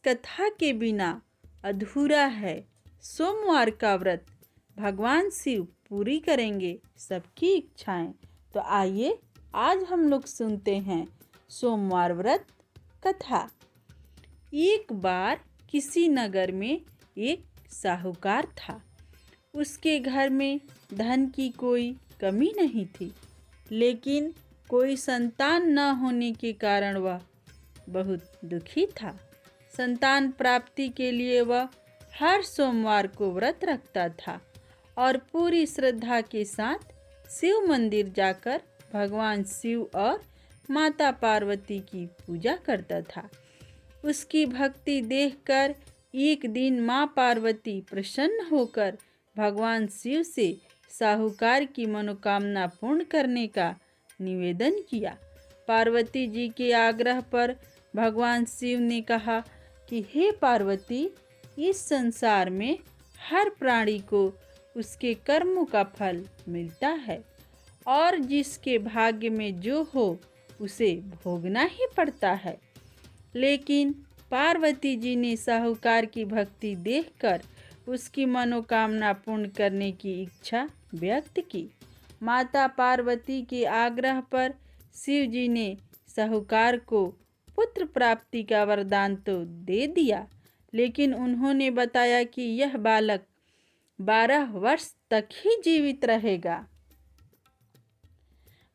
कथा के बिना अधूरा है सोमवार का व्रत। भगवान शिव पूरी करेंगे सबकी इच्छाएं। तो आइए आज हम लोग सुनते हैं सोमवार व्रत कथा। एक बार किसी नगर में एक साहूकार था। उसके घर में धन की कोई कमी नहीं थी, लेकिन कोई संतान न होने के कारण वह बहुत दुखी था। संतान प्राप्ति के लिए वह हर सोमवार को व्रत रखता था और पूरी श्रद्धा के साथ शिव मंदिर जाकर भगवान शिव और माता पार्वती की पूजा करता था। उसकी भक्ति देखकर एक दिन माँ पार्वती प्रसन्न होकर भगवान शिव से साहूकार की मनोकामना पूर्ण करने का निवेदन किया। पार्वती जी के आग्रह पर भगवान शिव ने कहा कि हे पार्वती, इस संसार में हर प्राणी को उसके कर्मों का फल मिलता है और जिसके भाग्य में जो हो उसे भोगना ही पड़ता है। लेकिन पार्वती जी ने साहूकार की भक्ति देखकर उसकी मनोकामना पूर्ण करने की इच्छा व्यक्त की। माता पार्वती के आग्रह पर शिव जी ने साहूकार को पुत्र प्राप्ति का वरदान तो दे दिया, लेकिन उन्होंने बताया कि यह बालक 12 वर्ष तक ही जीवित रहेगा।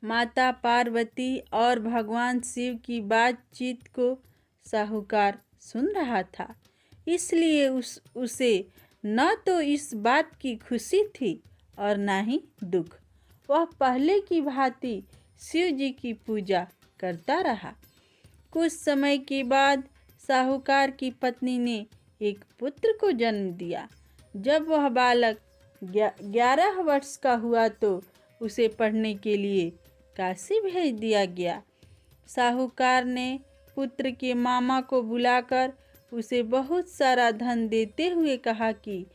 माता पार्वती और भगवान शिव की बातचीत को साहूकार सुन रहा था, इसलिए उसे न तो इस बात की खुशी थी और न ही दुख। वह पहले की भांति शिव जी की पूजा करता रहा। कुछ समय के बाद साहूकार की पत्नी ने एक पुत्र को जन्म दिया। जब वह बालक 11 वर्ष का हुआ तो उसे पढ़ने के लिए काशी भेज दिया गया। साहूकार ने पुत्र के मामा को बुलाकर उसे बहुत सारा धन देते हुए कहा कि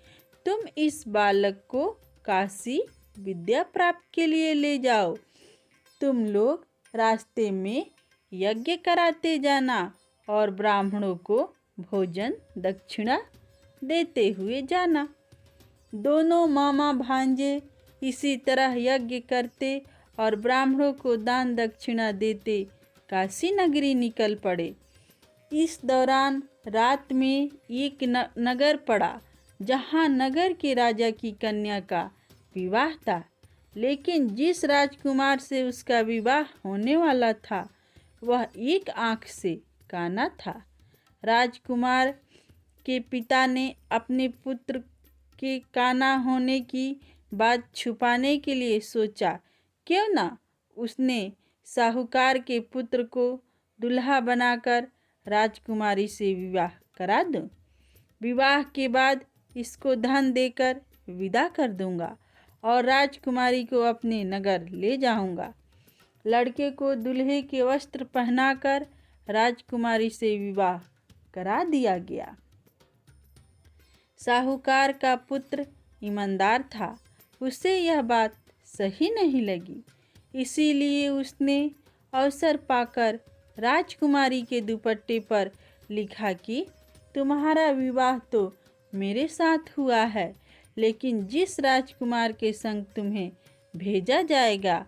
तुम इस बालक को काशी विद्या प्राप्त के लिए ले जाओ। तुम लोग रास्ते में यज्ञ कराते जाना और ब्राह्मणों को भोजन दक्षिणा देते हुए जाना। दोनों मामा भांजे इसी तरह यज्ञ करते और ब्राह्मणों को दान दक्षिणा देते काशी नगरी निकल पड़े। इस दौरान रात में एक नगर पड़ा जहां नगर के राजा की कन्या का विवाह था, लेकिन जिस राजकुमार से उसका विवाह होने वाला था वह एक आंख से काना था। राजकुमार के पिता ने अपने पुत्र के काना होने की बात छुपाने के लिए सोचा, क्यों ना उसने साहूकार के पुत्र को दुल्हा बनाकर राजकुमारी से विवाह करा दूं। विवाह के बाद इसको धन देकर विदा कर दूंगा और राजकुमारी को अपने नगर ले जाऊंगा। लड़के को दूल्हे के वस्त्र पहनाकर राजकुमारी से विवाह करा दिया गया। साहूकार का पुत्र ईमानदार था, उसे यह बात सही नहीं लगी, इसीलिए उसने अवसर पाकर राजकुमारी के दुपट्टे पर लिखा कि तुम्हारा विवाह तो मेरे साथ हुआ है, लेकिन जिस राजकुमार के संग तुम्हें भेजा जाएगा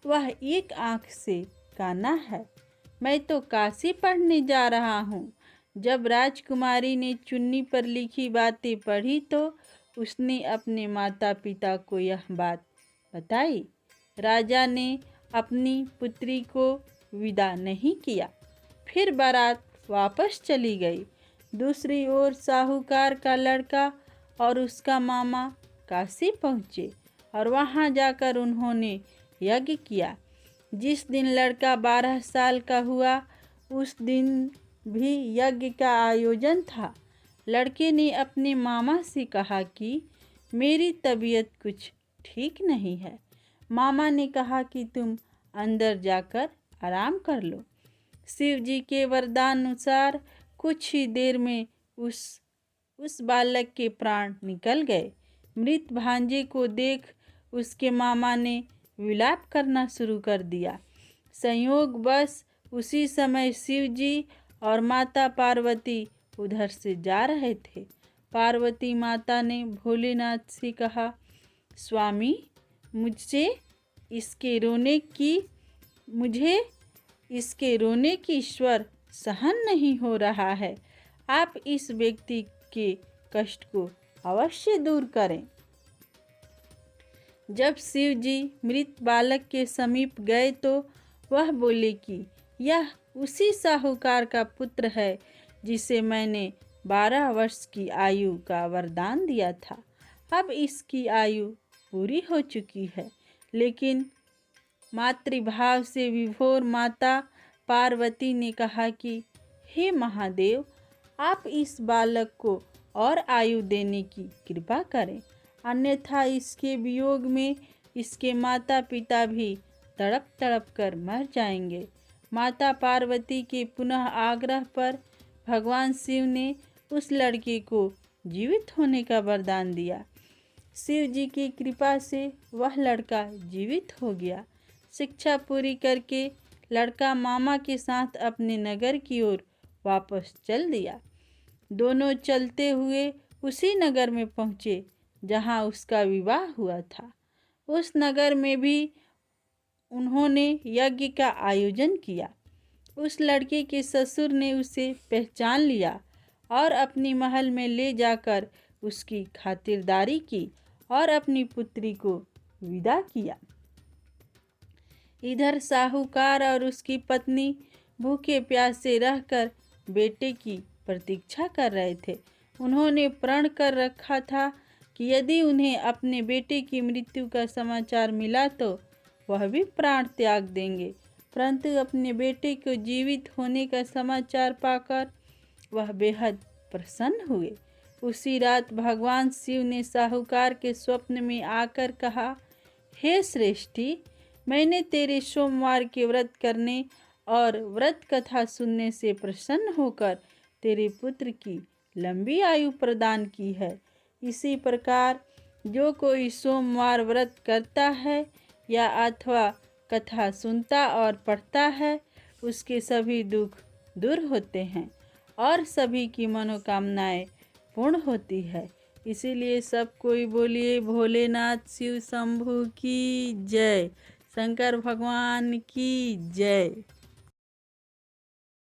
वह एक आंख से काना है। मैं तो काशी पढ़ने जा रहा हूँ। जब राजकुमारी ने चुन्नी पर लिखी बातें पढ़ी तो उसने अपने माता पिता को यह बात बताई। राजा ने अपनी पुत्री को विदा नहीं किया, फिर बारात वापस चली गई। दूसरी ओर साहूकार का लड़का और उसका मामा काशी पहुँचे और वहाँ जाकर उन्होंने यज्ञ किया। जिस दिन लड़का 12 साल का हुआ उस दिन भी यज्ञ का आयोजन था। लड़के ने अपने मामा से कहा कि मेरी तबीयत कुछ ठीक नहीं है। मामा ने कहा कि तुम अंदर जाकर आराम कर लो। शिव जी के वरदान अनुसार कुछ ही देर में उस बालक के प्राण निकल गए। मृत भांजे को देख उसके मामा ने विलाप करना शुरू कर दिया। संयोगवश उसी समय शिव जी और माता पार्वती उधर से जा रहे थे। पार्वती माता ने भोलेनाथ से कहा, स्वामी, मुझे इसके रोने की स्वर सहन नहीं हो रहा है। आप इस व्यक्ति के कष्ट को अवश्य दूर करें। जब शिव जी मृत बालक के समीप गए तो वह बोले कि यह उसी साहूकार का पुत्र है जिसे मैंने 12 वर्ष की आयु का वरदान दिया था। अब इसकी आयु पूरी हो चुकी है। लेकिन मातृभाव से विभोर माता पार्वती ने कहा कि हे महादेव, आप इस बालक को और आयु देने की कृपा करें, अन्यथा इसके वियोग में इसके माता पिता भी तड़प तड़प कर मर जाएंगे। माता पार्वती के पुनः आग्रह पर भगवान शिव ने उस लड़के को जीवित होने का वरदान दिया। शिव जी की कृपा से वह लड़का जीवित हो गया। शिक्षा पूरी करके लड़का मामा के साथ अपने नगर की ओर वापस चल दिया। दोनों चलते हुए उसी नगर में पहुँचे जहाँ उसका विवाह हुआ था। उस नगर में भी उन्होंने यज्ञ का आयोजन किया। उस लड़के के ससुर ने उसे पहचान लिया और अपनी महल में ले जाकर उसकी खातिरदारी की और अपनी पुत्री को विदा किया। इधर साहूकार और उसकी पत्नी भूखे प्यासे रहकर बेटे की प्रतीक्षा कर रहे थे। उन्होंने प्रण कर रखा था कि यदि उन्हें अपने बेटे की मृत्यु का समाचार मिला तो वह भी प्राण त्याग देंगे। परंतु अपने बेटे को जीवित होने का समाचार पाकर वह बेहद प्रसन्न हुए। उसी रात भगवान शिव ने साहूकार के स्वप्न में आकर कहा, हे श्रेष्ठी, मैंने तेरे सोमवार के व्रत करने और व्रत कथा सुनने से प्रसन्न होकर तेरे पुत्र की लंबी आयु प्रदान की है। इसी प्रकार जो कोई सोमवार व्रत करता है या अथवा कथा सुनता और पढ़ता है, उसके सभी दुख दूर होते हैं और सभी की मनोकामनाएं पूर्ण होती है। इसीलिए सब कोई बोलिए भोलेनाथ शिव शंभू की जय, शंकर भगवान की जय।